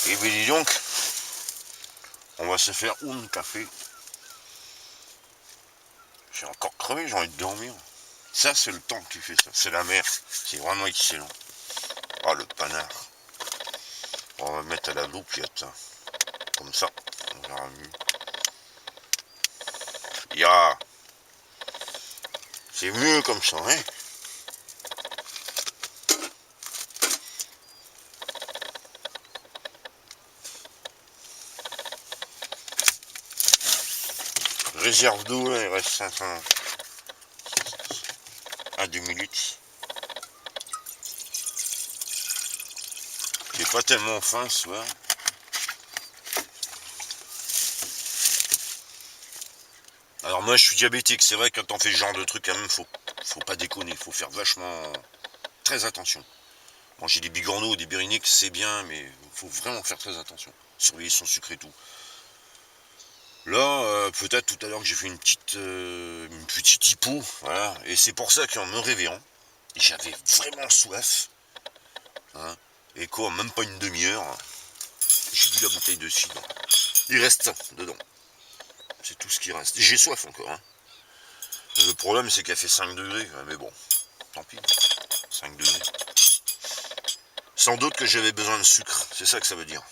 Et bien dis donc, on va se faire un café. J'ai encore crevé, j'ai envie de dormir. Ça, c'est le temps que tu fais ça. C'est la mer. C'est vraiment excellent. Ah, le panard. On va mettre à la loupiette. Comme ça. On verra mieux. Ya. C'est mieux comme ça, hein. Réserve d'eau, là, il reste 500. À 2 minutes. J'ai pas tellement faim ce soir. Alors moi je suis diabétique, c'est vrai que quand on fait ce genre de truc quand même faut pas déconner, faut faire vachement très attention. Manger des bigorneaux ou des bériniques c'est bien mais faut vraiment faire très attention. Surveiller son sucre et tout. Là peut-être tout à l'heure que j'ai fait une petite hypo, voilà, et c'est pour ça qu'en me réveillant, j'avais vraiment soif. Hein, et quoi, même pas une demi-heure, j'ai bu la bouteille de cidre. Il reste dedans. C'est tout ce qui reste. J'ai soif encore. Hein. Le problème, c'est qu'elle fait 5 degrés. Mais bon, tant pis. 5 degrés. Sans doute que j'avais besoin de sucre. C'est ça que ça veut dire.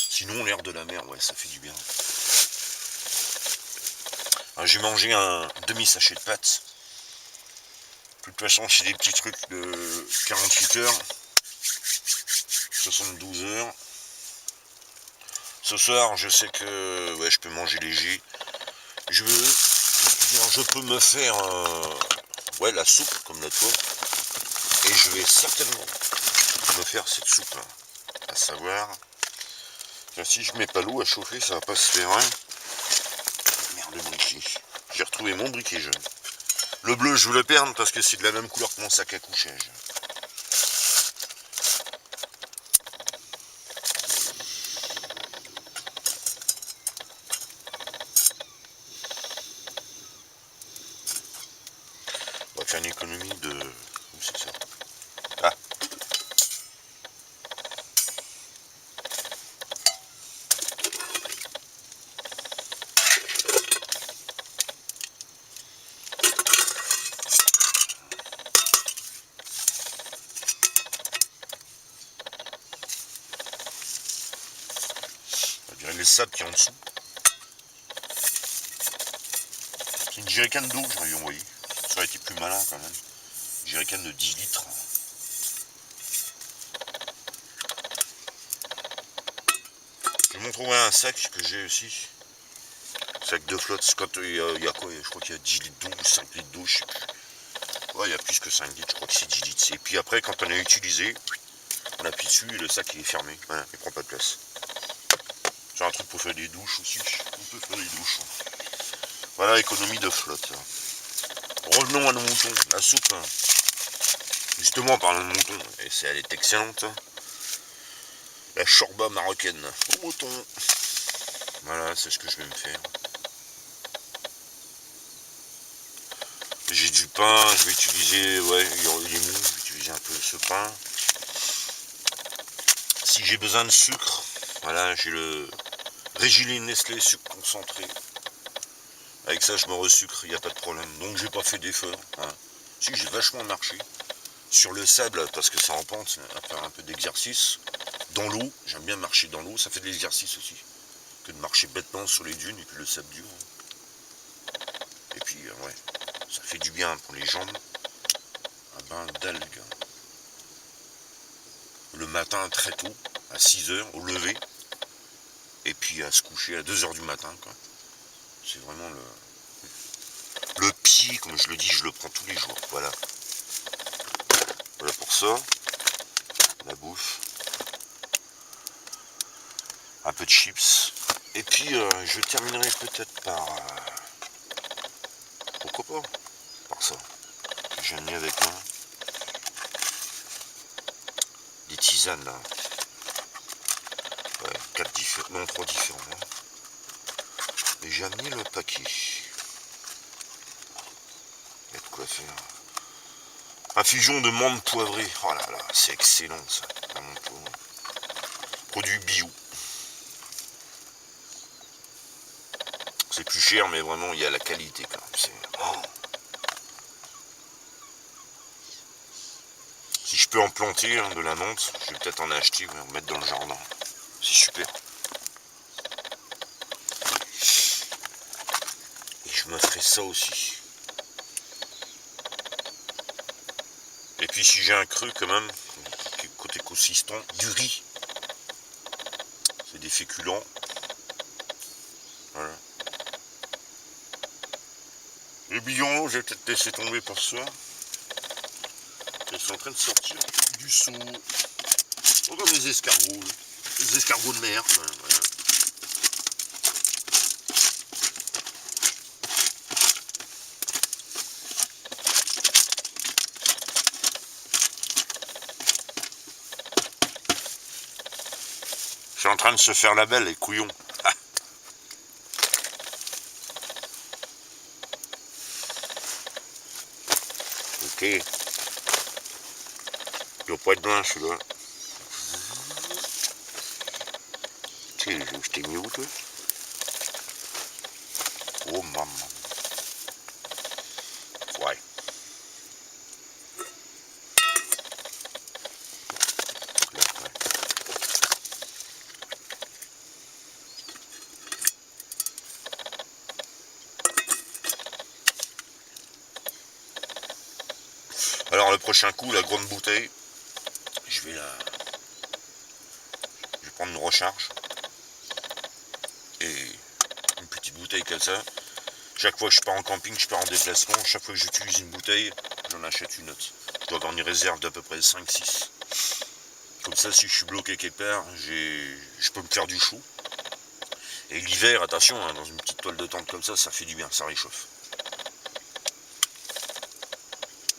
Sinon, l'air de la mer, ouais, ça fait du bien. J'ai mangé un demi-sachet de pâtes. De toute façon, c'est des petits trucs de 48 heures. 72 heures. Ce soir, je sais que ouais, je peux manger léger. Je peux me faire ouais, la soupe comme la toi. Et je vais certainement me faire cette soupe là. À savoir, si je mets pas l'eau à chauffer, ça va pas se faire. Hein. Merde, le briquet. J'ai retrouvé mon briquet jaune. Le bleu, je veux le perdre parce que c'est de la même couleur que mon sac à couchage. On va faire une économie de... Où c'est ça? Ah. On dirait les sables qui est en dessous. C'est une jerrycan d'eau que j'aurais dû envoyer. Ça aurait été plus malin quand même. Une jerrycan de 10 litres. Je vais m'en trouver un sac que j'ai aussi. Sac de flotte, quand il y a quoi? Je crois qu'il y a 10 litres d'eau ou 5 litres d'eau, je sais plus. Ouais, il y a plus que 5 litres, je crois que c'est 10 litres. Et puis après, quand on a utilisé, on appuie dessus et le sac il est fermé. Voilà, il prend pas de place. J'ai un truc pour faire des douches aussi. On peut faire des douches. Voilà, économie de flotte. Revenons à nos moutons. La soupe, justement, en parlant de moutons, et elle est excellente. La chorba marocaine au mouton. Voilà, c'est ce que je vais me faire. J'ai du pain, je vais utiliser, ouais, il est mou, je vais utiliser un peu ce pain. Si j'ai besoin de sucre, voilà, j'ai le Régiline Nestlé sucre concentré. Avec ça, je me resucre, il n'y a pas de problème. Donc, j'ai pas fait d'effort. Hein. Si, j'ai vachement marché. Sur le sable, parce que ça en pente, à faire un peu d'exercice. Dans l'eau, j'aime bien marcher dans l'eau, ça fait de l'exercice aussi. Que de marcher bêtement sur les dunes et puis le sable dur. Et puis, ouais, ça fait du bien pour les jambes. Un bain d'algues. Le matin, très tôt, à 6 heures, au lever. Et puis à se coucher à 2 heures du matin, quoi. C'est vraiment le pied, comme je le dis, je le prends tous les jours. Voilà. Voilà pour ça. La bouffe. Un peu de chips. Et puis je terminerai peut-être par... pourquoi pas? Par ça. J'en ai avec un. Des tisanes là. Ouais, 4 différents. Non, 3 différents. Hein. Et j'ai amené le paquet. Il y a de quoi faire. Infusion de menthe poivrée. Oh là là, c'est excellent ça. La menthe poivrée. Produit bio. C'est plus cher, mais vraiment, il y a la qualité quand même. Oh. Si je peux en planter de la menthe, je vais peut-être en acheter, en mettre dans le jardin. C'est super. Et je me ferai ça aussi. Et puis si j'ai un creux quand même, côté consistant, du riz. C'est des féculents. Voilà. Les billons, je vais peut-être laisser tomber pour ce soir. Ils sont en train de sortir du seau. Oh, comme les escargots. Les escargots de mer. Voilà. Je suis en train de se faire la belle, les couillons. Ah. Ok. Il doit pas être loin celui-là. Tu sais, je t'ai mis où toi? Oh maman. Ouais. Là, ouais. Alors le prochain coup, la grande bouteille, je vais prendre une recharge. Et une petite bouteille comme ça. Chaque fois que je pars en camping, je pars en déplacement, chaque fois que j'utilise une bouteille, j'en achète une autre. Je dois avoir une réserve d'à peu près 5-6. Comme ça, si je suis bloqué quelque part, je peux me faire du chaud. Et l'hiver, attention, hein, dans une petite toile de tente comme ça fait du bien, ça réchauffe.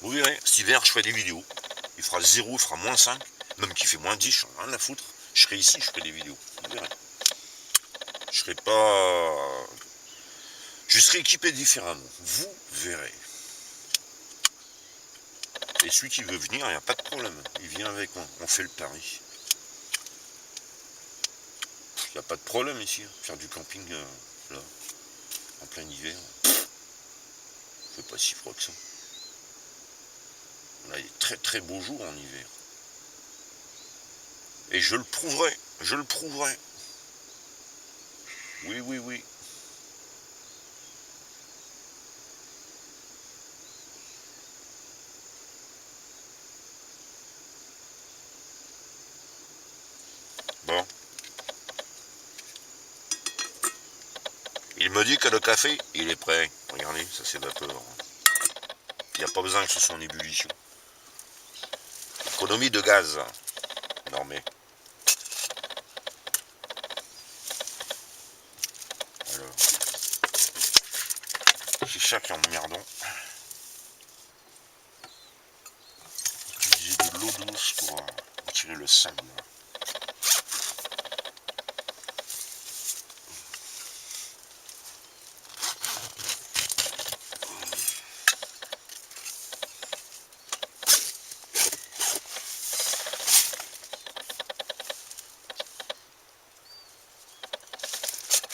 Vous verrez, cet hiver, je ferai des vidéos. Il fera 0, il fera -5, même qu'il fait -10, j'en ai rien à foutre. Je serai ici, je ferai des vidéos. Vous verrez. Je serai pas... Je serai équipé différemment. Vous verrez. Et celui qui veut venir, il n'y a pas de problème. Il vient avec moi. On fait le pari. Il n'y a pas de problème ici. Faire du camping, là, en plein hiver. Il fait pas si froid que ça. On a des très très beaux jours en hiver. Et je le prouverai. Je le prouverai. Oui, oui, oui. Bon. Il me dit que le café, il est prêt. Regardez, ça s'évapore. Il n'y a pas besoin que ce soit en ébullition. Économie de gaz. Non mais. Alors. C'est ça qui est emmerdant. Utiliser de l'eau douce pour retirer le sable.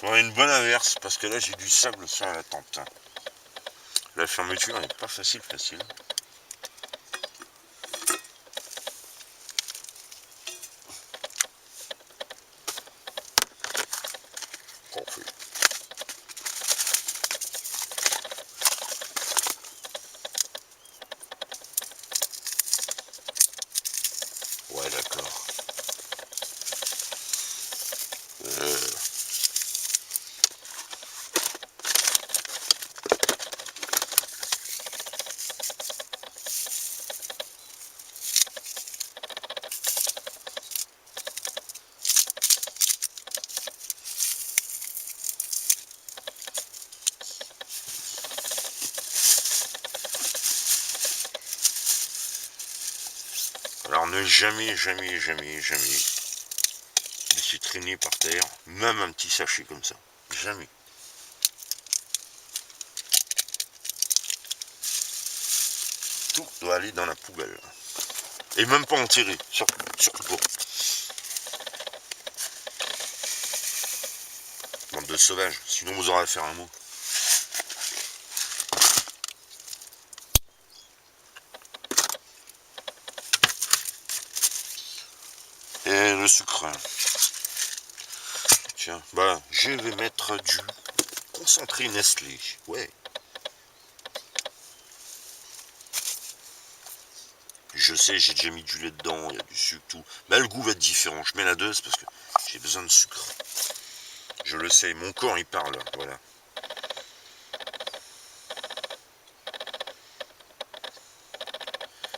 On a une bonne averse parce que là j'ai du sable sur la tente. La fermeture n'est pas facile. Parfait. Ouais, d'accord. Alors ne jamais laisser traîner par terre, même un petit sachet comme ça. Jamais. tout doit aller dans la poubelle. Et même pas enterré, surtout pas. Bande de sauvages, sinon vous aurez à faire un mot. Et le sucre. Tiens, bah je vais mettre du concentré Nestlé. Ouais. Je sais, j'ai déjà mis du lait dedans, il y a du sucre, tout. Mais le goût va être différent. Je mets la dose parce que j'ai besoin de sucre. Je le sais, mon corps il parle, voilà.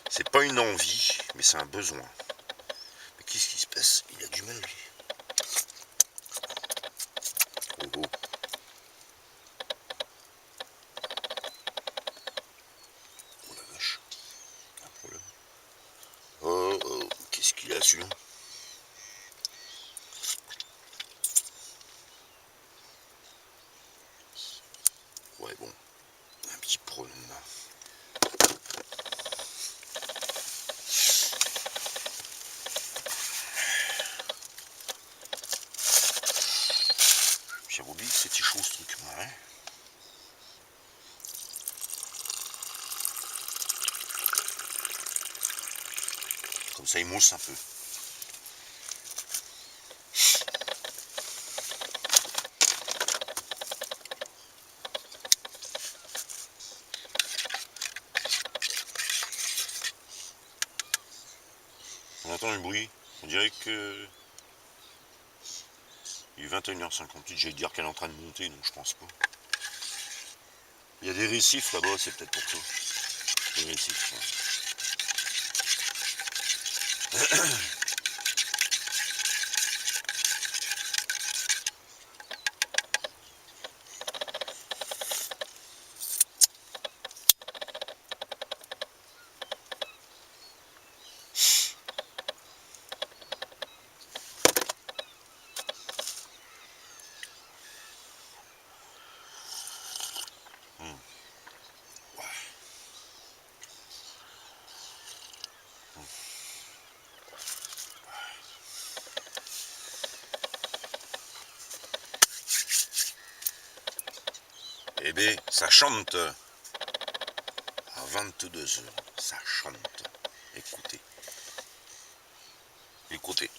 C'est pas une envie, mais c'est un besoin. Mais qu'est-ce qui se passe? Il a du mal, lui. Oh oh. Oh la vache. Un problème. Oh oh. Qu'est-ce qu'il a, celui-là? Ouais, bon. Un petit problème, là. J'ai oublié que c'était chaud, ce truc, moi, hein. Comme ça, il mousse un peu. On entend le bruit. On dirait que... Il est 21h58. J'allais dire qu'elle est en train de monter, donc je pense pas. Il y a des récifs là-bas, c'est peut-être pour ça. Des récifs, ouais. Eh bien, ça chante à 22h. Ça chante. Écoutez. Écoutez.